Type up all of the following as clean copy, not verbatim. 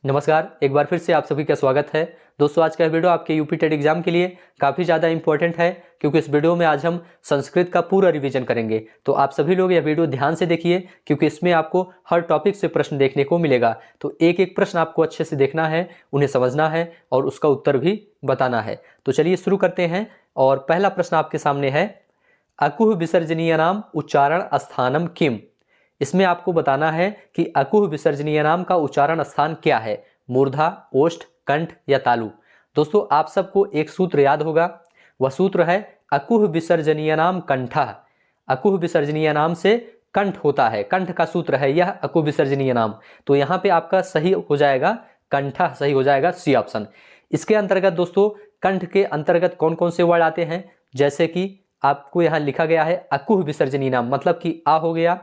नमस्कार, एक बार फिर से आप सभी का स्वागत है। दोस्तों, आज का वीडियो आपके यूपी टेट एग्जाम के लिए काफ़ी ज़्यादा इंपॉर्टेंट है, क्योंकि इस वीडियो में आज हम संस्कृत का पूरा रिवीजन करेंगे। तो आप सभी लोग यह वीडियो ध्यान से देखिए, क्योंकि इसमें आपको हर टॉपिक से प्रश्न देखने को मिलेगा। तो एक एक प्रश्न आपको अच्छे से देखना है, उन्हें समझना है और उसका उत्तर भी बताना है। तो चलिए शुरू करते हैं। और पहला प्रश्न आपके सामने है, अकुह विसर्जनीय नाम उच्चारण स्थानम किम। इसमें आपको बताना है कि अकुह विसर्जनीय नाम का उच्चारण स्थान क्या है, मूर्धा, ओष्ठ, कंठ या तालु। दोस्तों, आप सबको एक सूत्र याद होगा, वह सूत्र है अकुह विसर्जनीय नाम कंठः। अकुह विसर्जनीय नाम से कंठ होता है, कंठ का सूत्र है यह अकुह विसर्जनीय नाम। तो यहाँ पे आपका सही हो जाएगा कंठः, सही हो जाएगा सी ऑप्शन। इसके अंतर्गत दोस्तों, कंठ के अंतर्गत कौन कौन से वर्ड आते हैं, जैसे कि आपको यहाँ लिखा गया है अकुह विसर्जनीय नाम, मतलब कि आ हो गया,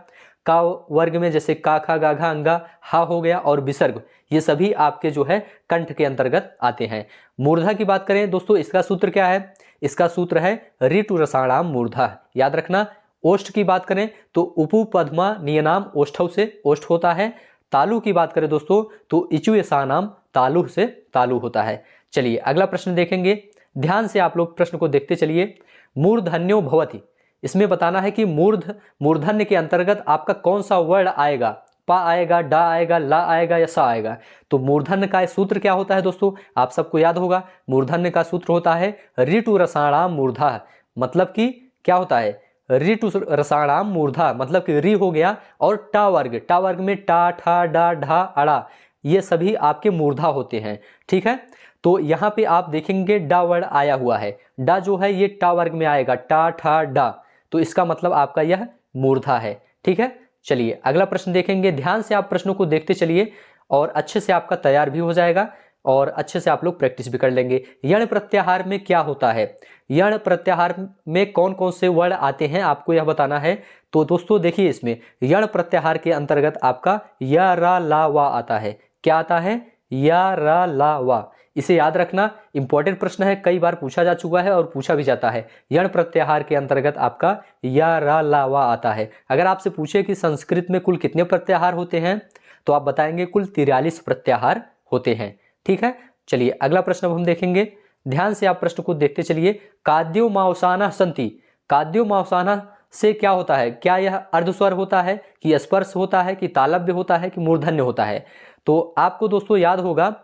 का वर्ग में जैसे का, खा, गा, घा, अंगा, हा हो गया, और विसर्ग, ये सभी आपके जो है कंठ के अंतर्गत आते हैं। मूर्धा की बात करें दोस्तों, इसका सूत्र क्या है, इसका सूत्र है ऋतु रसाणाम मूर्धा, याद रखना। ओष्ठ की बात करें तो उपु पद्मा नियनाम ओष्ठौ से ओष्ठ होता है। तालु की बात करें दोस्तों तो इचुयसानाम तालु से तालु होता है। चलिए अगला प्रश्न देखेंगे, ध्यान से आप लोग प्रश्न को देखते चलिए। मूर्धन्यो भवति, इसमें बताना है कि मूर्धन्य के अंतर्गत आपका कौन सा वर्ड आएगा, पा आएगा, डा आएगा, ला आएगा या सा आएगा। तो मूर्धन्य का सूत्र क्या होता है दोस्तों, आप सबको याद होगा, मूर्धन्य का सूत्र होता है ऋतु रसाणाम मूर्धा। मतलब कि क्या होता है, ऋतु रसाणाम मूर्धा, मतलब कि री हो गया, और टा वर्ग में टा, ठा, डा, ढा, अड़ा, ये सभी आपके मूर्धा होते हैं। ठीक है, तो यहाँ पे आप देखेंगे डा वर्ड आया हुआ है, डा जो है ये टा वर्ग में आएगा, टा, ठा, डा, तो इसका मतलब आपका यह मूर्धा है। ठीक है, चलिए अगला प्रश्न देखेंगे। ध्यान से आप प्रश्नों को देखते चलिए और अच्छे से आपका तैयार भी हो जाएगा और अच्छे से आप लोग प्रैक्टिस भी कर लेंगे। यण प्रत्याहार में क्या होता है, यण प्रत्याहार में कौन कौन से वर्ड आते हैं आपको यह बताना है। तो दोस्तों देखिए, इसमें यण प्रत्याहार के अंतर्गत आपका या, रा, ला, वा आता है। क्या आता है, या, रा, ला, वा। इसे याद रखना, इंपॉर्टेंट प्रश्न है, कई बार पूछा जा चुका है और पूछा भी जाता है। यण प्रत्याहार के अंतर्गत आपका या, रा, ला, वा आता है। अगर आपसे पूछे कि संस्कृत में कुल कितने प्रत्याहार होते हैं, तो आप बताएंगे कुल 43 प्रत्याहार होते हैं। ठीक है, चलिए अगला प्रश्न अब हम देखेंगे। ध्यान से आप प्रश्न को देखते चलिए। काद्यो मावसाना संति, काद्यो मावसाना से क्या होता है, क्या यह अर्धस्वर होता है, कि स्पर्श होता है, कि तालव्य होता है, कि मूर्धन्य होता है। तो आपको दोस्तों याद होगा,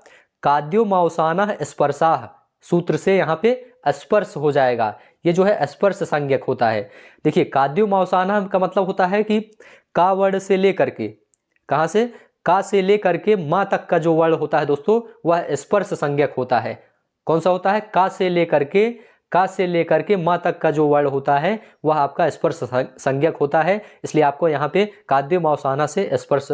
काद्यो मावसाना स्पर्शाह सूत्र से यहाँ पे स्पर्श हो जाएगा, ये जो है स्पर्श संज्ञक होता है। देखिए, काद्यो मावसाना का मतलब होता है कि का वर्ड से लेकर के, कहाँ से, का से लेकर के माँ तक का जो वर्ड होता है दोस्तों, वह स्पर्श संज्ञक होता है। कौन सा होता है, का से लेकर के माँ तक का जो वर्ड होता है वह आपका स्पर्श संज्ञक होता है। इसलिए आपको यहाँ पे काद्यो मावसाना से स्पर्श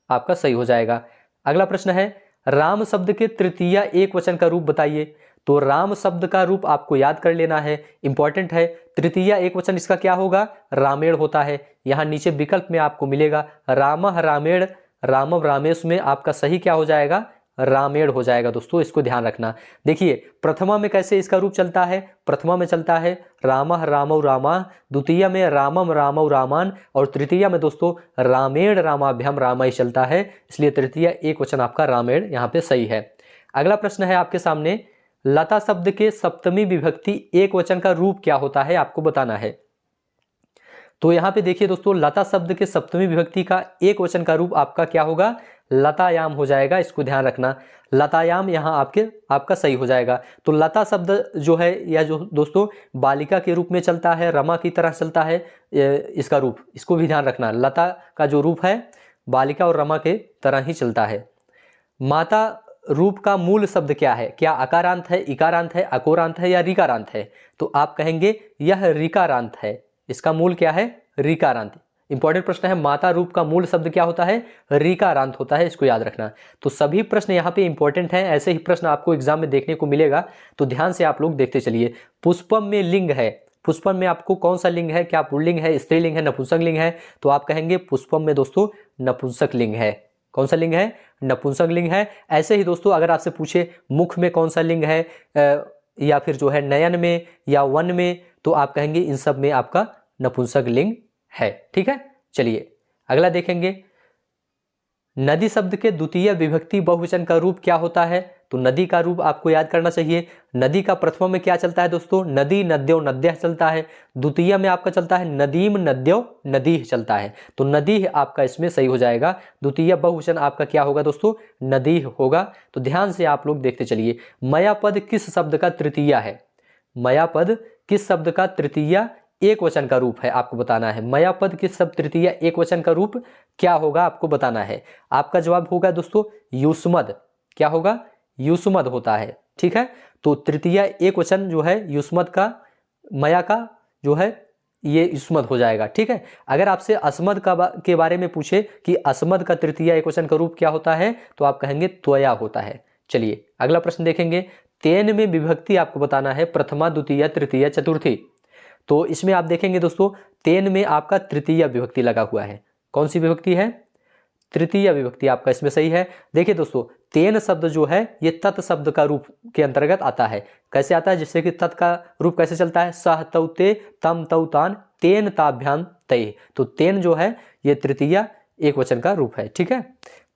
आपका सही हो जाएगा। अगला प्रश्न है, राम शब्द के तृतीय एक वचन का रूप बताइए। तो राम शब्द का रूप आपको याद कर लेना है, इंपॉर्टेंट है। तृतीय एक वचन इसका क्या होगा, रामेण होता है। यहाँ नीचे विकल्प में आपको मिलेगा रामः रामेण, रामम रामेश, में आपका सही क्या हो जाएगा, रामेण हो जाएगा। दोस्तों इसको ध्यान रखना। देखिए प्रथमा में कैसे इसका रूप चलता है, प्रथमा में चलता है रामः रामौ रामा, द्वितीय में रामम रामौ रामान, और तृतीय में दोस्तों रामेण रामाभ्याम रामाय चलता है। इसलिए तृतीय एक वचन आपका रामेण यहाँ पे सही है। अगला प्रश्न है आपके सामने, लता शब्द के सप्तमी विभक्ति एक वचन का रूप क्या होता है, आपको बताना है। तो यहाँ पे देखिए दोस्तों, लता शब्द के सप्तमी विभक्ति का एक वचन का रूप आपका क्या होगा, लतायाम हो जाएगा। इसको ध्यान रखना, लतायाम यहाँ आपका सही हो जाएगा। तो लता शब्द जो है यह जो दोस्तों बालिका के रूप में चलता है, रमा की तरह चलता है इसका रूप, इसको भी ध्यान रखना। लता का जो रूप है बालिका और रमा के तरह ही चलता है। माता रूप का मूल शब्द क्या है, क्या अकारांत है, इकारांत है, अकोरांत है या ऋकारांत है। तो आप कहेंगे यह ऋकारांत है, इसका मूल क्या है, ऋकारांत। इंपॉर्टेंट प्रश्न है, माता रूप का मूल शब्द क्या होता है, ऋकारांत होता है, इसको याद रखना। तो सभी प्रश्न यहाँ पे इंपॉर्टेंट हैं, ऐसे ही प्रश्न आपको एग्जाम में देखने को मिलेगा, तो ध्यान से आप लोग देखते चलिए। पुष्पम में लिंग है, पुष्पम में आपको कौन सा लिंग है, क्या पुल्लिंग है, स्त्रीलिंग है, नपुंसक लिंग है। तो आप कहेंगे पुष्पम में दोस्तों नपुंसक लिंग है। कौन सा लिंग है, नपुंसक लिंग है। ऐसे ही दोस्तों अगर आपसे पूछे मुख में कौन सा लिंग है, या फिर जो है नयन में या वन में, तो आप कहेंगे इन सब में आपका नपुंसक लिंग है। ठीक है, चलिए अगला देखेंगे। नदी शब्द के द्वितीय विभक्ति बहुवचन का रूप क्या होता है? तो नदी का रूप आपको याद करना चाहिए। नदी का प्रथम में क्या चलता है दोस्तों? नदी, नद्यो, नद्यः चलता है। द्वितीय में आपका चलता है नदीम, नद्यो, नदीः चलता है। तो नदी आपका इसमें सही हो जाएगा। द्वितीय बहुवचन आपका क्या होगा दोस्तों? नदीः होगा। तो ध्यान से आप लोग देखते चलिए। मया पद किस शब्द का तृतीया है? मया पद किस शब्द का तृतीया एक वचन का रूप है? आपको बताना है। मया पद किस शब्द तृतीया एक वचन का रूप क्या होगा? आपको बताना है। आपका जवाब होगा दोस्तों युष्मद। क्या होगा? युष्मद होता है। ठीक है, तो तृतीया एक वचन जो है युष्मद का, मया का जो है ये युष्मद हो जाएगा। ठीक है, अगर आपसे अस्मद के बारे में पूछे कि अस्मद का तृतीया एक वचन का रूप क्या होता है, तो आप कहेंगे त्वया होता है। चलिए अगला प्रश्न देखेंगे। तेन में विभक्ति आपको बताना है, प्रथमा, द्वितीय, तृतीय, चतुर्थी। तो इसमें आप देखेंगे दोस्तों, तेन में आपका तृतीय विभक्ति लगा हुआ है। कौन सी विभक्ति है? तृतीय विभक्ति आपका इसमें सही है। देखिए दोस्तों, तेन शब्द जो है ये तत् शब्द का रूप के अंतर्गत आता है। कैसे आता है? जिससे कि तत् का रूप कैसे चलता है? सह तौ ते, तम तौ तान, तेन ताभ्याम तय। तो तेन जो है ये तृतीय एक वचन का रूप है। ठीक है,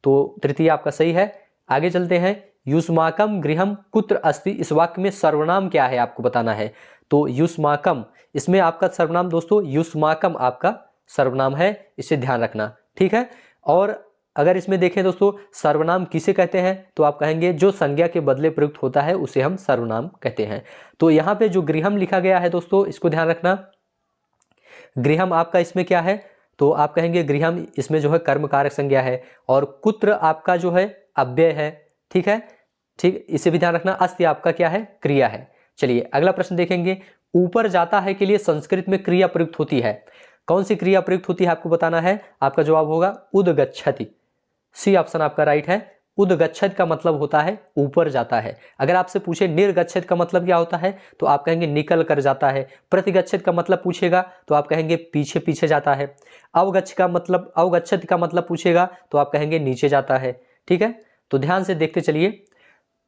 तो तृतीय आपका सही है। आगे चलते हैं। युष्माकम गृहम कुत्र अस्ति, इस वाक्य में सर्वनाम क्या है आपको बताना है। तो युष्माकम, इसमें आपका सर्वनाम दोस्तों युष्माकम आपका सर्वनाम है, इसे ध्यान रखना। ठीक है, और अगर इसमें देखें दोस्तों सर्वनाम किसे कहते हैं, तो आप कहेंगे जो संज्ञा के बदले प्रयुक्त होता है उसे हम सर्वनाम कहते हैं। तो यहाँ पे जो गृहम लिखा गया है दोस्तों, इसको ध्यान रखना। गृहम आपका इसमें क्या है? तो आप कहेंगे गृहम इसमें जो है कर्म कारक संज्ञा है, और कुत्र आपका जो है अव्यय है। ठीक है, ठीक, इसे भी ध्यान रखना। अस्ति आपका क्या है? क्रिया है। चलिए अगला प्रश्न देखेंगे। ऊपर जाता है के लिए संस्कृत में क्रिया प्रयुक्त होती है। कौन सी क्रिया प्रयुक्त होती है आपको बताना है। आपका जवाब होगा उदगच्छति। सी ऑप्शन आपका राइट है। उदगच्छत का मतलब होता है ऊपर जाता है। अगर आपसे पूछे निर्गच्छत का मतलब क्या होता है, तो आप कहेंगे निकल कर जाता है। प्रतिगच्छत का मतलब पूछेगा तो आप कहेंगे पीछे पीछे जाता है। अवगच्छ का मतलब, अवगच्छत का मतलब पूछेगा तो आप कहेंगे नीचे जाता है। ठीक है, तो ध्यान से देखते चलिए।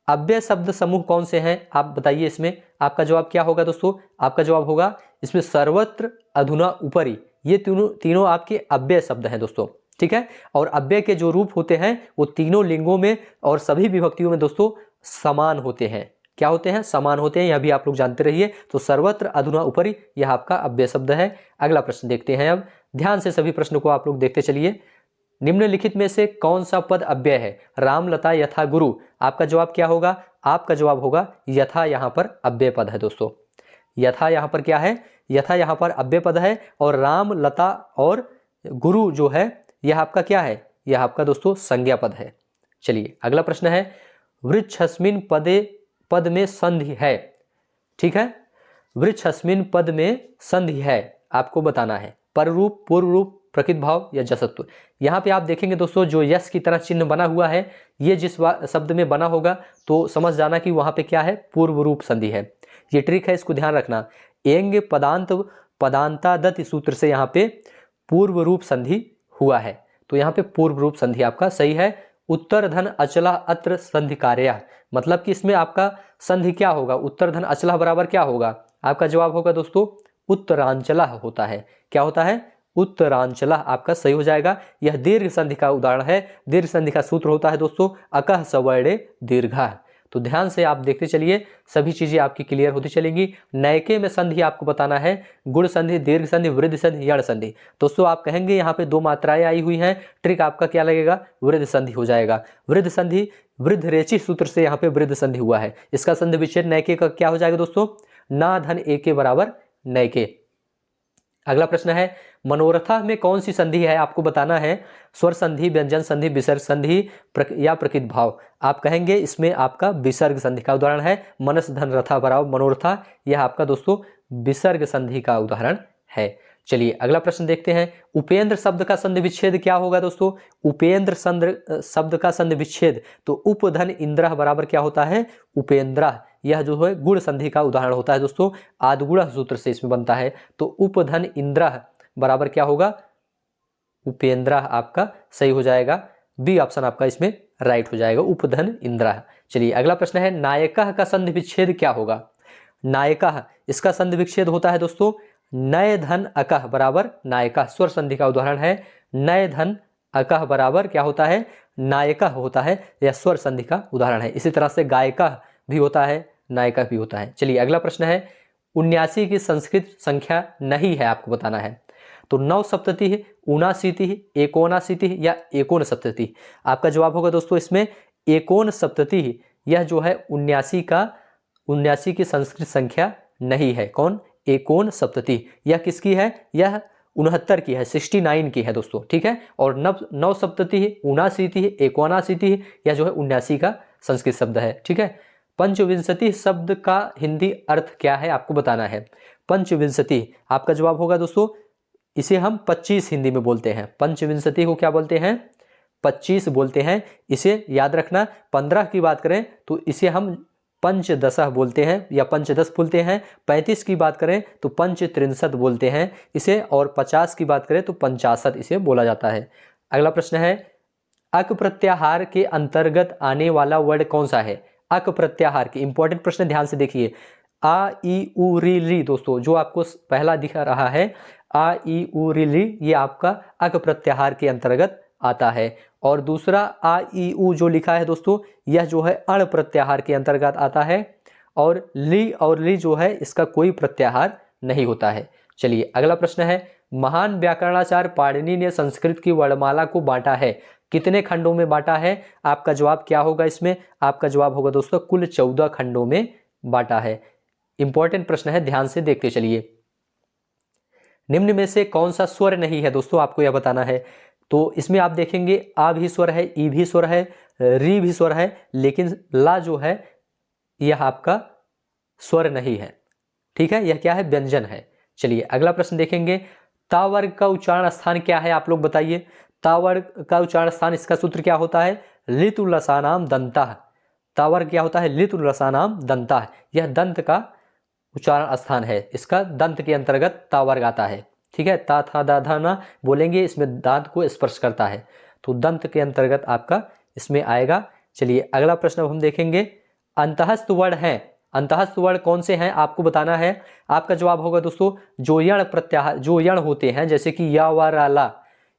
अव्यय शब्द समूह कौन से हैं आप बताइए। इसमें आपका जवाब क्या होगा दोस्तों? आपका जवाब होगा इसमें सर्वत्र, अधुना, उपरि, ये तीनों आपके अव्यय शब्द हैं दोस्तों। ठीक है, और अव्यय के जो रूप होते हैं वो तीनों लिंगों में और सभी विभक्तियों में दोस्तों समान होते हैं। क्या होते हैं? समान होते हैं। यह भी आप लोग जानते रहिए। तो सर्वत्र, अधुना, उपरि यह आपका अव्यय शब्द है। अगला प्रश्न देखते हैं। अब ध्यान से सभी प्रश्नों को आप लोग देखते चलिए। निम्नलिखित में से कौन सा पद अव्यय है? राम, लता, यथा, गुरु। आपका जवाब क्या होगा? आपका जवाब होगा यथा। यहां पर अव्यय पद है दोस्तों। यथा यहां पर क्या है? यथा यहां पर अव्यय पद है, और राम, लता और गुरु जो है यह आपका क्या है? यह आपका दोस्तों संज्ञा पद है। चलिए अगला प्रश्न है। वृक्षस्मिन् पदे, पद में संधि है। ठीक है, वृक्षस्मिन् पद में संधि है, आपको बताना है। पर रूप, पूर्व रूप, प्रकृत भाव या जसत्व। यहाँ पे आप देखेंगे दोस्तों जो यश की तरह चिन्ह बना हुआ है, ये जिस शब्द में बना होगा तो समझ जाना कि वहाँ पे क्या है? पूर्व रूप संधि है। ये ट्रिक है, इसको ध्यान रखना। एंग पदांत, पदांतादति सूत्र से यहाँ पे पूर्व रूप संधि हुआ है, तो यहाँ पे पूर्व रूप संधि आपका सही है। उत्तर धन अचला अत्र संधि कार्य, मतलब कि इसमें आपका संधि क्या होगा? उत्तर धन अचला बराबर क्या होगा? आपका जवाब होगा दोस्तों उत्तरांचला होता है। क्या होता है? उत्तरांचला आपका सही हो जाएगा। यह दीर्घ संधि का उदाहरण है। दीर्घ संधि का सूत्र होता है दोस्तों अकः सवर्णे दीर्घः। तो ध्यान से आप देखते चलिए, सभी चीजें आपकी क्लियर होती चलेंगी। नयके में संधि आपको बताना है, गुण संधि, दीर्घ संधि, वृद्धि संधि, यण संधि। दोस्तों आप कहेंगे यहाँ पे दो मात्राएं आई हुई हैं, ट्रिक आपका क्या लगेगा? वृद्धि संधि हो जाएगा। वृद्ध संधि, वृद्ध रेचि सूत्र से यहाँ पे वृद्ध संधि हुआ है। इसका संधि विच्छेद नयके का क्या हो जाएगा दोस्तों? ना धन एके बराबर नयके। अगला प्रश्न है। मनोरथा में कौन सी संधि है आपको बताना है। स्वर संधि, व्यंजन संधि, विसर्ग संधि या प्रकृत भाव। आप कहेंगे इसमें आपका विसर्ग संधि का उदाहरण है। मनस धन रथा बराबर मनोरथा, यह आपका दोस्तों विसर्ग संधि का उदाहरण है। चलिए अगला प्रश्न देखते हैं। उपेंद्र शब्द का संधि विच्छेद क्या होगा दोस्तों? उपेंद्र शब्द का संधि विच्छेद, तो उपधन इंद्र बराबर क्या होता है? उपेंद्र। यह जो है गुण संधि का उदाहरण होता है दोस्तों, आदगुण सूत्र से इसमें बनता है। तो उपधन इंद्र बराबर क्या होगा? उपेंद्र आपका सही हो जाएगा। बी ऑप्शन आपका इसमें राइट हो जाएगा, उपधन इंद्र। चलिए अगला प्रश्न है। नायकः का संधि विच्छेद क्या होगा? नायकः, इसका संधि विच्छेद होता है दोस्तों नय धन अकः बराबर नायकः। स्वर संधि का उदाहरण है नय धन अकह बराबर क्या होता है, नायकः होता है, यह स्वर संधि का उदाहरण है। इसी तरह से गायकः भी होता है, नायकः भी होता है। चलिए अगला प्रश्न है, 79 की संस्कृत संख्या नहीं है, आपको बताना है। तो 9 सप्तति है, 79 है, 79 है या 69? आपका जवाब होगा दोस्तों इसमें 69 है। यह जो है 79 की संस्कृत संख्या नहीं है। कौन? 69। यह किसकी है? यह 69 की है, 69 की है दोस्तों, ठीक है। और 9 सप्तति है, 79 है, 71 है, यह जो है 79 का संस्कृत शब्द है, ठीक है। पंचविंशति शब्द का हिंदी अर्थ क्या है, आपको बताना है। पंचविंशति, आपका जवाब होगा दोस्तों, इसे हम 25 हिंदी में बोलते हैं। पंचविंशति को क्या बोलते हैं? 25 बोलते हैं। इसे याद रखना। 15 की बात करें तो इसे हम पंचदशः बोलते हैं या पंचदश बोलते हैं। 35 की बात करें तो पंचत्रिंशत् बोलते हैं इसे, और 50 की बात करें तो पंचाशत इसे बोला जाता है। अगला प्रश्न है, अक प्रत्याहार के अंतर्गत आने वाला वर्ड कौन सा है? अक प्रत्याहार के इंपॉर्टेंट प्रश्न ध्यान से देखिए। आ ई उ री ली दोस्तों, जो आपको पहला दिख रहा है आ ई उ री ली, ये आपका अक प्रत्याहार के अंतर्गत आता है। और दूसरा आ ई उ जो लिखा है दोस्तों, यह जो है अण प्रत्याहार के अंतर्गत आता है। और ली जो है इसका कोई प्रत्याहार नहीं होता है। चलिए अगला प्रश्न है, महान व्याकरणाचार्य पाणिनि ने संस्कृत की वर्णमाला को बांटा है, कितने खंडों में बांटा है? आपका जवाब क्या होगा इसमें? आपका जवाब होगा दोस्तों कुल 14 खंडों में बांटा है। इंपॉर्टेंट प्रश्न है, ध्यान से देखते चलिए। निम्न में से कौन सा स्वर नहीं है दोस्तों, आपको यह बताना है। तो इसमें आप देखेंगे आ भी स्वर है, ई भी स्वर है, री भी स्वर है, लेकिन ला जो है यह आपका स्वर नहीं है, ठीक है। यह क्या है? व्यंजन है। चलिए अगला प्रश्न देखेंगे, ता वर्ग का उच्चारण स्थान क्या है, आप लोग बताइए। ता वर्ग का उच्चारण स्थान, इसका सूत्र क्या होता है? लितु लसानाम दंतः। ता वर्ग क्या होता है? लितु लसानाम दंतः। यह दंत का उच्चारण स्थान है, इसका दंत के अंतर्गत ता वर्ग आता है, ठीक है। ता था दा धा ना बोलेंगे, इसमें दांत को स्पर्श करता है, तो दंत के अंतर्गत आपका इसमें आएगा। चलिए अगला प्रश्न हम देखेंगे, अंतःस्थ वर्ण है, अंतःस्थ वर्ण कौन से हैं, आपको बताना है। आपका जवाब होगा दोस्तों जो यण प्रत्याहार, जो यण होते हैं, जैसे कि या वा रा ला,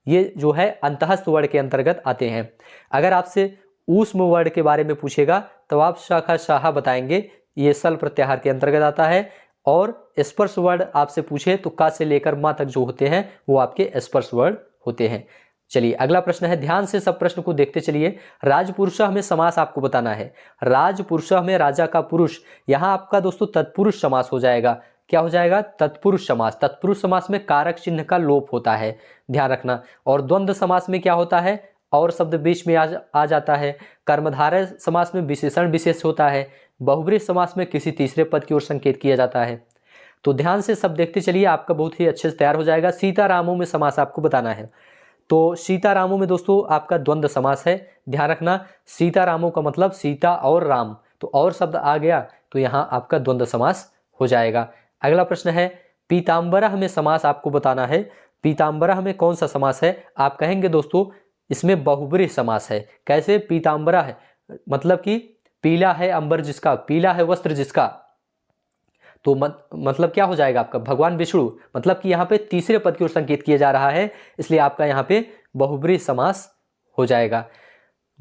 ये जो है अंतःस्थ वर्ण के अंतर्गत आते हैं। अगर आपसे ऊष्म वर्ण के बारे में पूछेगा तो आप शाखा शाहा बताएंगे, ये सल प्रत्याहार के अंतर्गत आता है। और स्पर्श वर्ण आपसे पूछे तो का से लेकर मां तक जो होते हैं वो आपके स्पर्श वर्ण होते हैं। चलिए अगला प्रश्न है, ध्यान से सब प्रश्न को देखते चलिए। राजपुरुषः में समास आपको बताना है। राजपुरुषः में राजा का पुरुष, यहां आपका दोस्तों तत्पुरुष समास हो जाएगा। क्या हो जाएगा? तत्पुरुष समास। तत्पुरुष समास में कारक चिन्ह का लोप होता है, ध्यान रखना। और द्वंद्व समास में क्या होता है? और शब्द बीच में आ जाता है। कर्मधारय समास में विशेषण विशेष होता है। बहुब्रीहि समास में किसी तीसरे पद की ओर संकेत किया जाता है। तो ध्यान से सब देखते चलिए, आपका बहुत ही अच्छे से तैयार हो जाएगा। सीतारामों में समास आपको बताना है। तो सीतारामों में दोस्तों आपका द्वंद्व समास है, ध्यान रखना। सीतारामों का मतलब सीता और राम, तो और शब्द आ गया तो यहाँ आपका द्वंद्व समास हो जाएगा। अगला प्रश्न है, पीताम्बरः में समास आपको बताना है। पीताम्बरः में कौन सा समास है? आप कहेंगे दोस्तों इसमें बहुब्रीहि समास है। कैसे? पीताम्बरः है मतलब कि पीला है अंबर जिसका, पीला है वस्त्र जिसका, तो मतलब क्या हो जाएगा आपका? भगवान विष्णु, मतलब कि यहाँ पे तीसरे पद की ओर संकेत किया जा रहा है, इसलिए आपका यहाँ पे बहुब्रीहि समास हो जाएगा।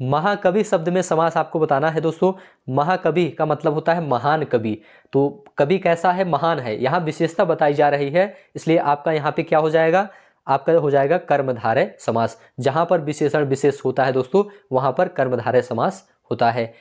महाकवि शब्द में समास आपको बताना है दोस्तों। महाकवि का मतलब होता है महान कवि, तो कवि कैसा है? महान है। यहाँ विशेषता बताई जा रही है, इसलिए आपका यहाँ पे क्या हो जाएगा? आपका हो जाएगा कर्मधारय समास। जहां पर विशेषण विशेष होता है दोस्तों, वहां पर कर्मधारय समास होता है।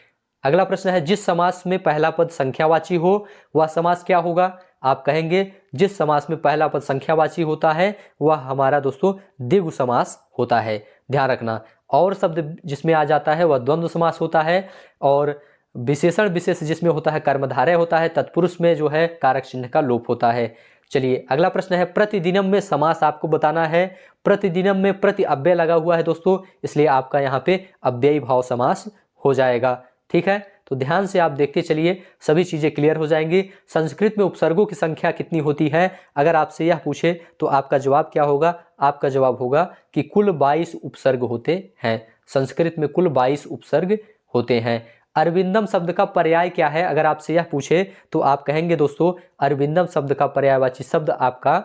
अगला प्रश्न है, जिस समास में पहला पद संख्यावाची हो वह समास क्या होगा? आप कहेंगे जिस समास में पहला पद संख्यावाची होता है वह हमारा दोस्तों द्विगु समास होता है, ध्यान रखना। और शब्द जिसमें आ जाता है वह द्वंद्व समास होता है। और विशेषण विशेष जिसमें होता है कर्मधारय होता है। तत्पुरुष में जो है कारक चिन्ह का लोप होता है। चलिए अगला प्रश्न है, प्रतिदिनम में समास आपको बताना है। प्रतिदिनम में प्रति अव्यय लगा हुआ है दोस्तों, इसलिए आपका यहाँ पे अव्ययी भाव समास हो जाएगा, ठीक है। तो ध्यान से आप देखते चलिए, सभी चीजें क्लियर हो जाएंगी। संस्कृत में उपसर्गों की संख्या कितनी होती है? अगर आपसे यह पूछे तो आपका जवाब क्या होगा? आपका जवाब होगा कि कुल 22 उपसर्ग होते हैं। संस्कृत में कुल 22 उपसर्ग होते हैं। अरविंदम शब्द का पर्याय क्या है? अगर आपसे यह पूछे तो आप कहेंगे दोस्तों अरविंदम शब्द का पर्यायवाची शब्द आपका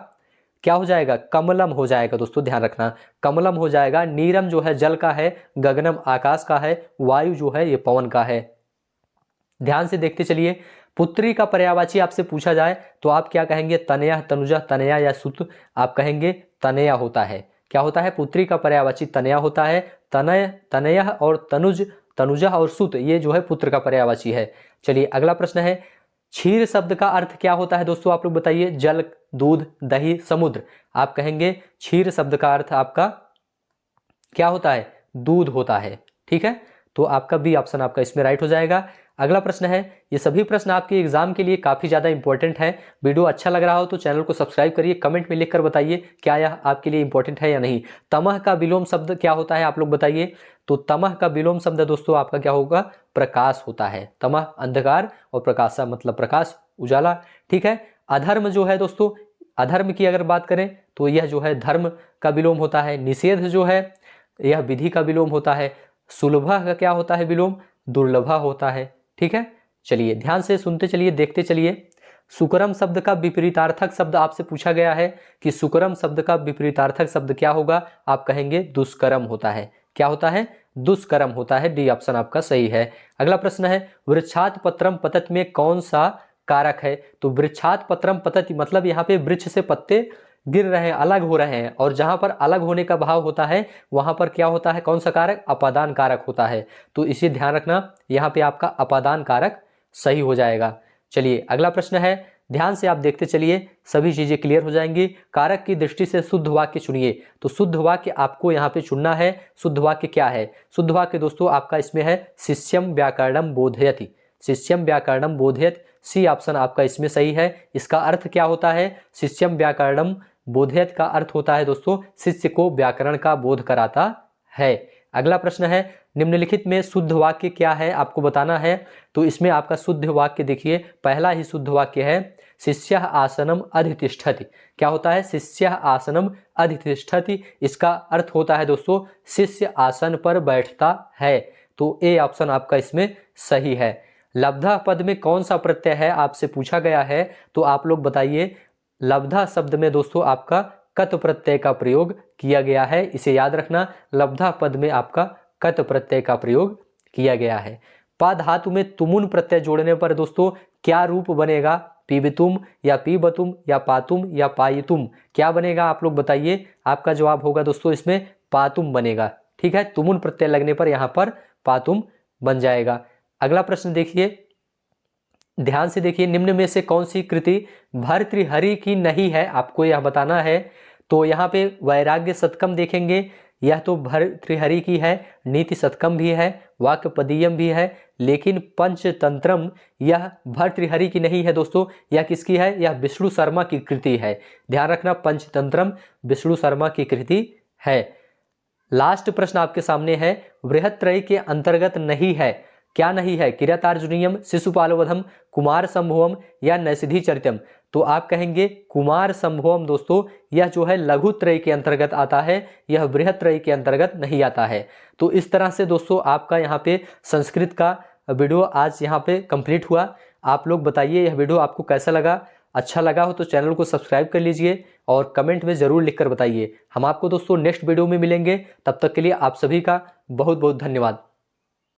क्या हो जाएगा, कमलम हो जाएगा दोस्तों, ध्यान रखना कमलम हो जाएगा। नीरम जो है जल का है, गगनम आकाश का है, वायु जो है ये पवन का है। ध्यान से देखते चलिए। पुत्री का पर्यायवाची आपसे पूछा जाए तो आप क्या कहेंगे, तनया, तनुजा, तनया या सुत। आप कहेंगे तनया होता है। क्या होता है, पुत्री का पर्यायवाची तनया होता है। तनय, तनया और तनुज, तनुजा और सुत ये जो है पुत्र का पर्यायवाची है। चलिए अगला प्रश्न है, क्षीर शब्द का अर्थ क्या होता है दोस्तों, आप लोग बताइए। जल, दूध, दही, समुद्र। आप कहेंगे क्षीर शब्द का अर्थ आपका क्या होता है, दूध होता है। ठीक है, तो आपका बी ऑप्शन आपका इसमें राइट हो जाएगा। अगला प्रश्न है, ये सभी प्रश्न आपके एग्जाम के लिए काफी ज्यादा इंपॉर्टेंट है। वीडियो अच्छा लग रहा हो तो चैनल को सब्सक्राइब करिए, कमेंट में लिखकर बताइए क्या यह आपके लिए इंपॉर्टेंट है या नहीं। तमह का विलोम शब्द क्या होता है, आप लोग बताइए। तो तमह का विलोम शब्द दोस्तों आपका क्या होगा, प्रकाश होता है। तमह अंधकार और प्रकाशा मतलब प्रकाश, उजाला। ठीक है, अधर्म जो है दोस्तों, अधर्म की अगर बात करें तो यह जो है धर्म का विलोम होता है। निषेध जो है यह विधि का विलोम होता है। सुलभा का क्या होता है विलोम, दुर्लभा होता है। ठीक है, चलिए ध्यान से सुनते चलिए, देखते चलिए। सुकरम शब्द का विपरीतार्थक शब्द आपसे पूछा गया है कि सुकरम शब्द का विपरीतार्थक शब्द क्या होगा। आप कहेंगे दुष्कर्म होता है। क्या होता है, दुष्कर्म होता है। डी ऑप्शन आपका सही है। अगला प्रश्न है, वृक्षात पत्रम पतत में कौन सा कारक है। तो वृक्षात पत्रम पतत मतलब यहाँ पे वृक्ष से पत्ते गिर रहे हैं, अलग हो रहे हैं, और जहां पर अलग होने का भाव होता है वहां पर क्या होता है, कौन सा कारक, अपादान कारक होता है। तो इसे ध्यान रखना, यहाँ पे आपका अपादान कारक सही हो जाएगा। चलिए अगला प्रश्न है, ध्यान से आप देखते चलिए, सभी चीजें क्लियर हो जाएंगी। कारक की दृष्टि से शुद्ध वाक्य चुनिए। तो शुद्ध वाक्य आपको यहाँ पे चुनना है। शुद्ध वाक्य क्या है, शुद्ध वाक्य दोस्तों आपका इसमें है शिष्यम व्याकरणम बोधयति। शिष्यम व्याकरणम बोधयति, सी ऑप्शन आपका इसमें सही है। इसका अर्थ क्या होता है, शिष्यम व्याकरणम बोधयत का अर्थ होता है दोस्तों शिष्य को व्याकरण का बोध कराता है। अगला प्रश्न है, निम्नलिखित में शुद्ध वाक्य क्या है आपको बताना है। तो इसमें आपका शुद्ध वाक्य देखिए, पहला ही शुद्ध वाक्य है शिष्य आसनम अधितिष्ठति। क्या होता है, शिष्य आसनम अधितिष्ठति। इसका अर्थ होता है दोस्तों शिष्य आसन पर बैठता है। तो ए ऑप्शन आपका इसमें सही है। लब्धा पद में कौन सा प्रत्यय है आपसे पूछा गया है। तो आप लोग बताइए, लब्धा शब्द में दोस्तों आपका कत प्रत्यय का प्रयोग किया गया है। इसे याद रखना, लब्धा पद में आपका कत प्रत्यय का प्रयोग किया गया है। पा धातु में तुमुन प्रत्यय जोड़ने पर दोस्तों क्या रूप बनेगा, पीबितुम या पीबतुम या पातुम या पायितुम, क्या बनेगा आप लोग बताइए। आपका जवाब होगा दोस्तों इसमें पातुम बनेगा। ठीक है, तुमुन प्रत्यय लगने पर यहाँ पर पातुम बन जाएगा। अगला प्रश्न देखिए, ध्यान से देखिए, निम्न में से कौन सी कृति भर्तृहरि की नहीं है, आपको यह बताना है। तो यहाँ पे वैराग्य शतकम देखेंगे, यह तो भर्तृहरि की है। नीति शतकम भी है, वाक्यपदीयम भी है, लेकिन पंचतंत्रम यह भर्तृहरि की नहीं है दोस्तों। यह किसकी है, यह विष्णु शर्मा की कृति है। ध्यान रखना, पंचतंत्रम विष्णु शर्मा की कृति है। लास्ट प्रश्न आपके सामने है, बृहत्त्रयी के अंतर्गत नहीं है, क्या नहीं है, किरातार्जुनीयम, शिशुपालवधम, कुमार संभवम या नैषधि चरितम। तो आप कहेंगे कुमार संभवम दोस्तों यह जो है लघु त्रय के अंतर्गत आता है, यह बृहत त्रय के अंतर्गत नहीं आता है। तो इस तरह से दोस्तों आपका यहाँ पे संस्कृत का वीडियो आज यहाँ पे कंप्लीट हुआ। आप लोग बताइए यह वीडियो आपको कैसा लगा। अच्छा लगा हो तो चैनल को सब्सक्राइब कर लीजिए और कमेंट में ज़रूर लिखकर बताइए। हम आपको दोस्तों नेक्स्ट वीडियो में मिलेंगे, तब तक के लिए आप सभी का बहुत बहुत धन्यवाद।